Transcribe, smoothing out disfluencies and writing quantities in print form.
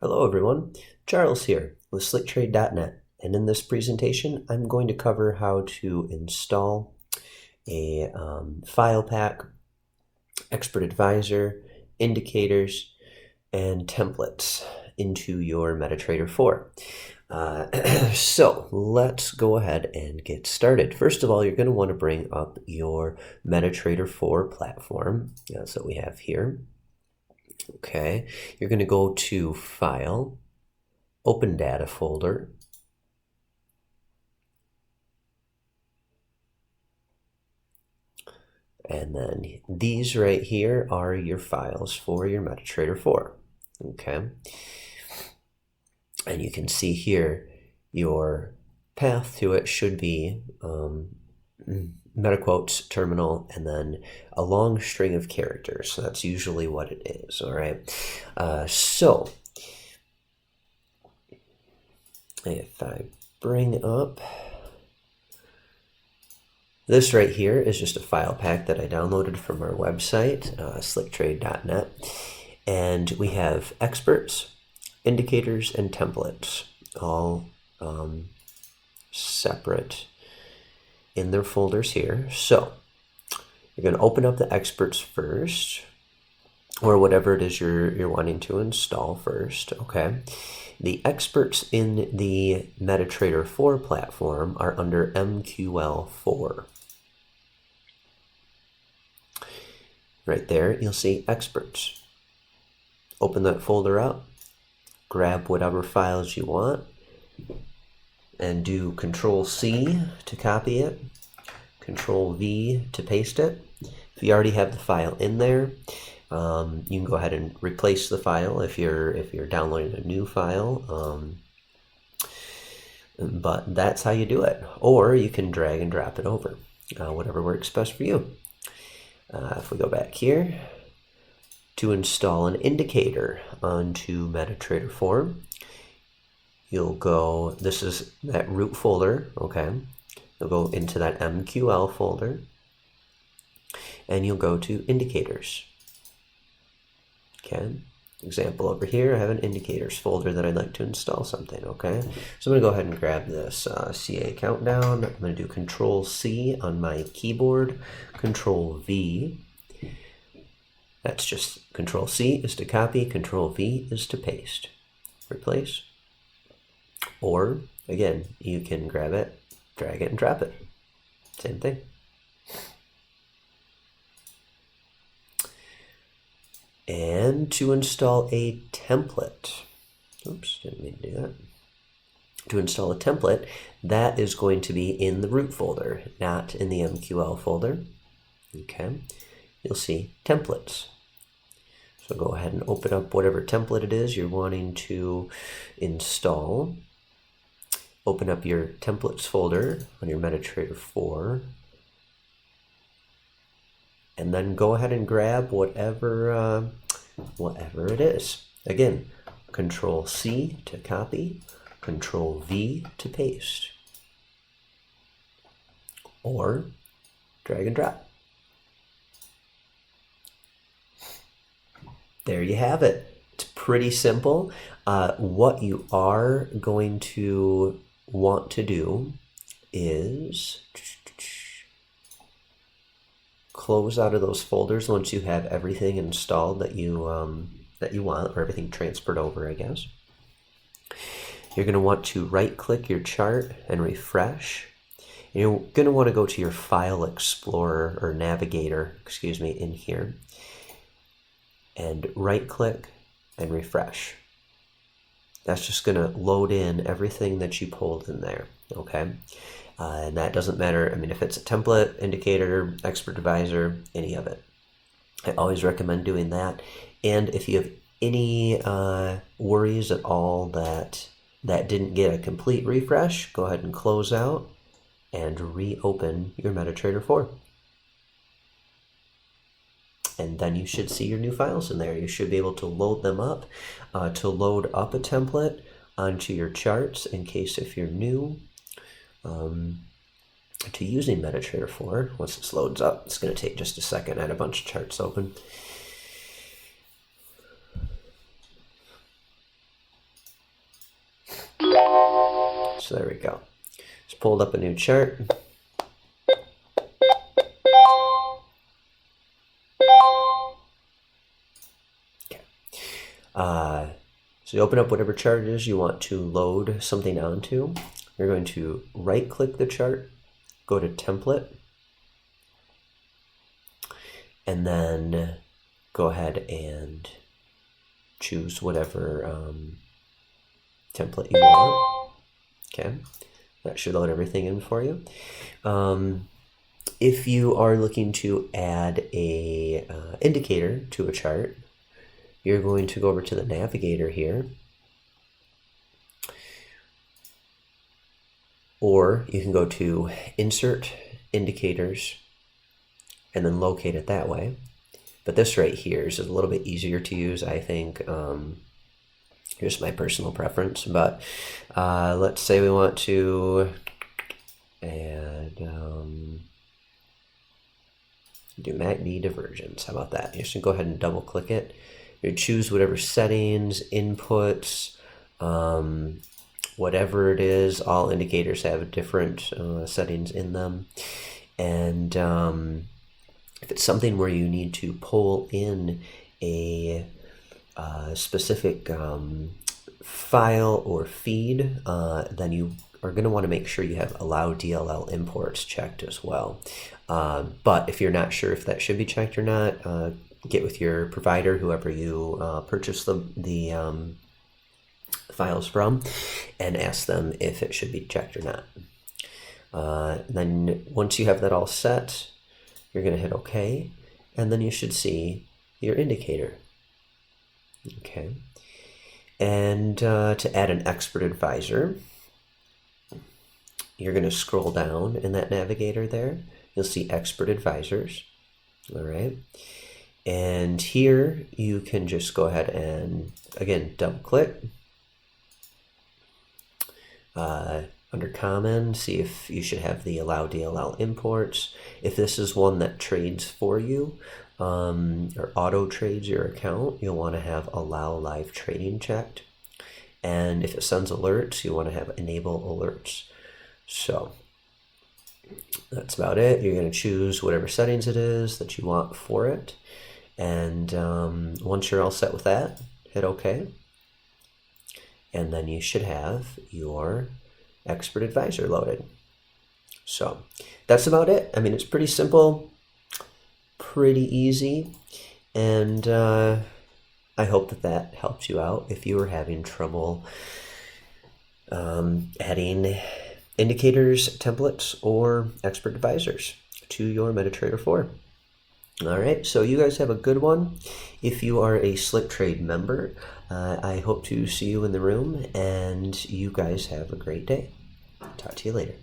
Hello everyone, Charles here with SlickTrade.net, and in this presentation I'm going to cover how to install a file pack, expert advisor, indicators, and templates into your MetaTrader 4. So let's go ahead and get started. First of all, you're going to want to bring up your MetaTrader 4 platform. That's what we have here. Okay, you're going to go to File, Open Data folder, and then these right here are your files for your MetaTrader 4. Okay, and you can see here your path to it should be MetaQuotes terminal and then a long string of characters. So that's usually what it is. All right, so if I bring up this right here is just a file pack that I downloaded from our website, slicktrade.net, and we have experts, indicators, and templates all separate in their folders here. So you're going to open up the experts first, or whatever it is you're wanting to install first. Okay, the experts in the MetaTrader 4 platform are under MQL4. Right there, you'll see experts. Open that folder up, grab whatever files you want, and do Control-C to copy it, Control-V to paste it. If you already have the file in there, you can go ahead and replace the file if you're downloading a new file. But that's how you do it. Or you can drag and drop it over, whatever works best for you. If we go back here to install an indicator onto MetaTrader 4, you'll go, this is that root folder, okay? You'll go into that MQL folder and you'll go to indicators. Okay, example over here, I have an indicators folder that I'd like to install something, okay? So I'm gonna go ahead and grab this CA countdown. I'm gonna do Control-C on my keyboard, Control-V. That's just Control-C is to copy, Control-V is to paste. Replace. Or, again, you can grab it, drag it, and drop it. Same thing. And to install a template, oops, didn't mean to do that. To install a template, that is going to be in the root folder, not in the MQL folder. Okay, you'll see templates. So go ahead and open up whatever template it is you're wanting to install. Open up your templates folder on your MetaTrader 4. And then go ahead and grab whatever it is. Again, Control-C to copy, Control-V to paste. Or drag and drop. There you have it. It's pretty simple. What you are going to want to do is close out of those folders once you have everything installed that you want, or everything transferred over, I guess. You're going to want to right-click your chart and refresh. And you're going to want to go to your File Explorer or Navigator, excuse me, in here, and right-click and refresh. That's just going to load in everything that you pulled in there, okay? And that doesn't matter, I mean, if it's a template, indicator, expert advisor, any of it. I always recommend doing that. And if you have any worries at all that didn't get a complete refresh, go ahead and close out and reopen your MetaTrader 4. And then you should see your new files in there. You should be able to load them up, to load up a template onto your charts in case if you're new to using MetaTrader 4. Once this loads up, it's going to take just a second. I had a bunch of charts open. So there we go. Just pulled up a new chart. So you open up whatever chart it is you want to load something onto. You're going to right click the chart, go to template, and then go ahead and choose whatever template you want. Okay, that should load everything in for you. If you are looking to add a indicator to a chart, you're going to go over to the navigator here, or you can go to Insert Indicators and then locate it that way. But this right here is a little bit easier to use, I think. Here's my personal preference, but let's say we want to add do MACD divergence. How about that? You should go ahead and double click it. You choose whatever settings, inputs, whatever it is. All indicators have different settings in them. And if it's something where you need to pull in a specific file or feed, then you are going to want to make sure you have allow DLL imports checked as well. But if you're not sure if that should be checked or not, get with your provider, whoever you purchase the files from, and ask them if it should be checked or not. Then once you have that all set, you're going to hit OK, and then you should see your indicator. Okay, and to add an expert advisor, you're going to scroll down in that navigator there. You'll see expert advisors. All right. And here you can just go ahead and, again, double click. Under common, see if you should have the allow DLL imports. If this is one that trades for you or auto trades your account, you'll want to have allow live trading checked. And if it sends alerts, you want to have enable alerts. So that's about it. You're going to choose whatever settings it is that you want for it. And once you're all set with that, hit OK. And then you should have your expert advisor loaded. So that's about it. I mean, it's pretty simple, pretty easy. And I hope that that helps you out if you are having trouble adding indicators, templates, or expert advisors to your MetaTrader 4. All right, so you guys have a good one. If you are a Slick Trade member, I hope to see you in the room, and you guys have a great day. Talk to you later.